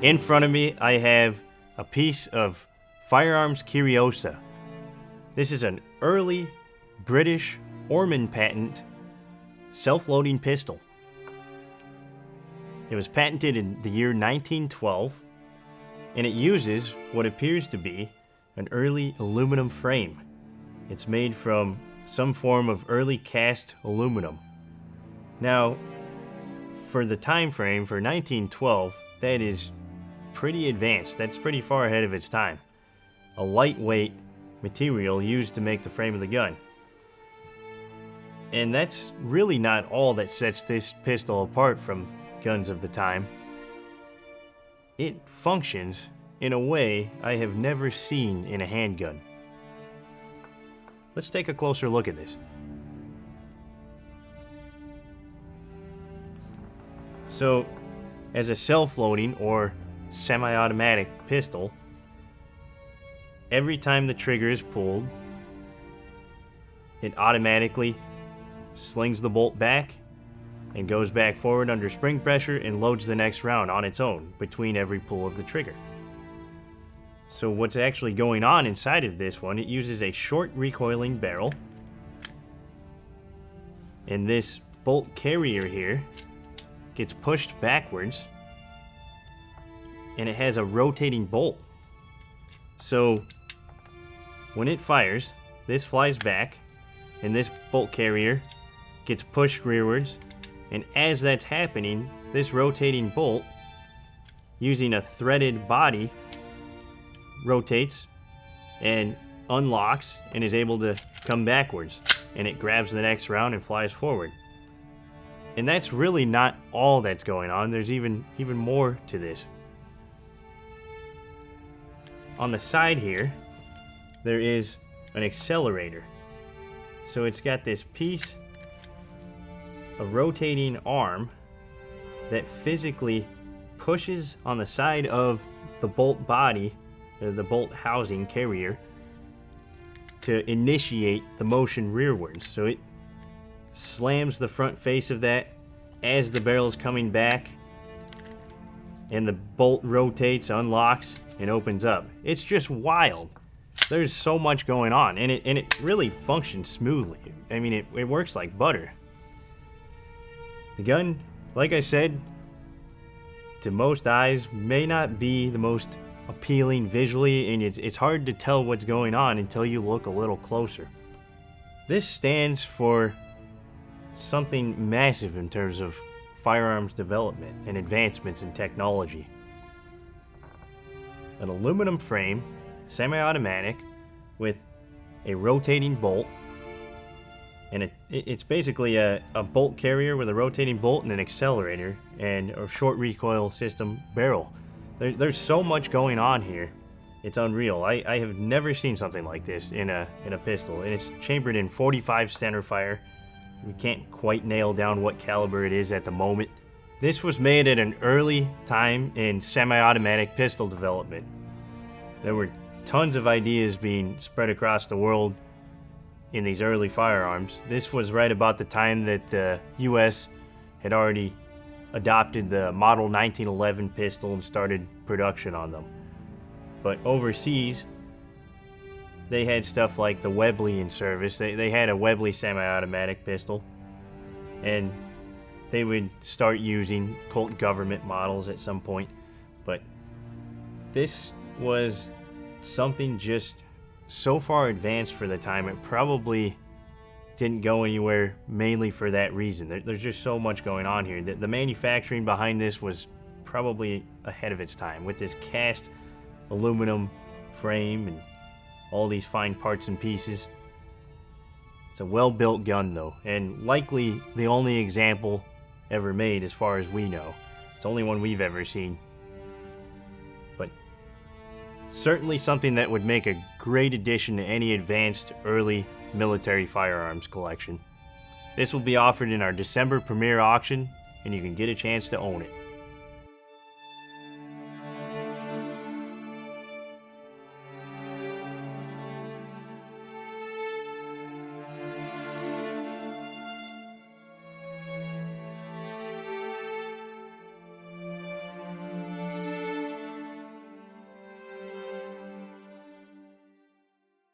In front of me, I have a piece of firearms curiosa. This is an early British Orman patent self-loading pistol. It was patented in the year 1912, and it uses what appears to be an early aluminum frame. It's made from some form of early cast aluminum. Now, for the time frame for 1912, that is pretty advanced. That's pretty far ahead of its time. A lightweight material used to make the frame of the gun. And that's really not all that sets this pistol apart from guns of the time. It functions in a way I have never seen in a handgun. Let's take a closer look at this. So, as a self-loading or semi-automatic pistol, every time the trigger is pulled, it automatically slings the bolt back and goes back forward under spring pressure and loads the next round on its own between every pull of the trigger. So what's actually going on inside of this one, it uses a short recoiling barrel, and this bolt carrier here gets pushed backwards, and it has a rotating bolt. So when it fires, this flies back, and this bolt carrier gets pushed rearwards, and as that's happening, this rotating bolt, using a threaded body, rotates and unlocks and is able to come backwards, and it grabs the next round and flies forward. And that's really not all that's going on. There's even more to this. On the side here, there is an accelerator. So it's got this piece, a rotating arm that physically pushes on the side of the bolt body, the bolt housing carrier, to initiate the motion rearwards. So it slams the front face of that as the barrel is coming back, and the bolt rotates, unlocks, and opens up. It's just wild. There's so much going on, and it really functions smoothly. I mean, it works like butter. The gun, like I said, to most eyes may not be the most appealing visually, and it's hard to tell what's going on until you look a little closer. This stands for something massive in terms of firearms development and advancements in technology. An aluminum frame, semi-automatic, with a rotating bolt, and it's basically a bolt carrier with a rotating bolt and an accelerator and a short recoil system barrel. There's so much going on here. It's unreal. I have never seen something like this in a pistol, and it's chambered in .45 centerfire. We can't quite nail down what caliber it is at the moment. This was made at an early time in semi-automatic pistol development. There were tons of ideas being spread across the world in these early firearms. This was right about the time that the US had already adopted the Model 1911 pistol and started production on them. But overseas, they had stuff like the Webley in service. They had a Webley semi-automatic pistol, and they would start using Colt government models at some point. But this was something just so far advanced for the time, it probably didn't go anywhere mainly for that reason. There's just so much going on here. The manufacturing behind this was probably ahead of its time, with this cast aluminum frame and all these fine parts and pieces. It's a well-built gun though, and likely the only example ever made as far as we know. It's the only one we've ever seen. But certainly something that would make a great addition to any advanced early military firearms collection. This will be offered in our December premiere auction, and you can get a chance to own it.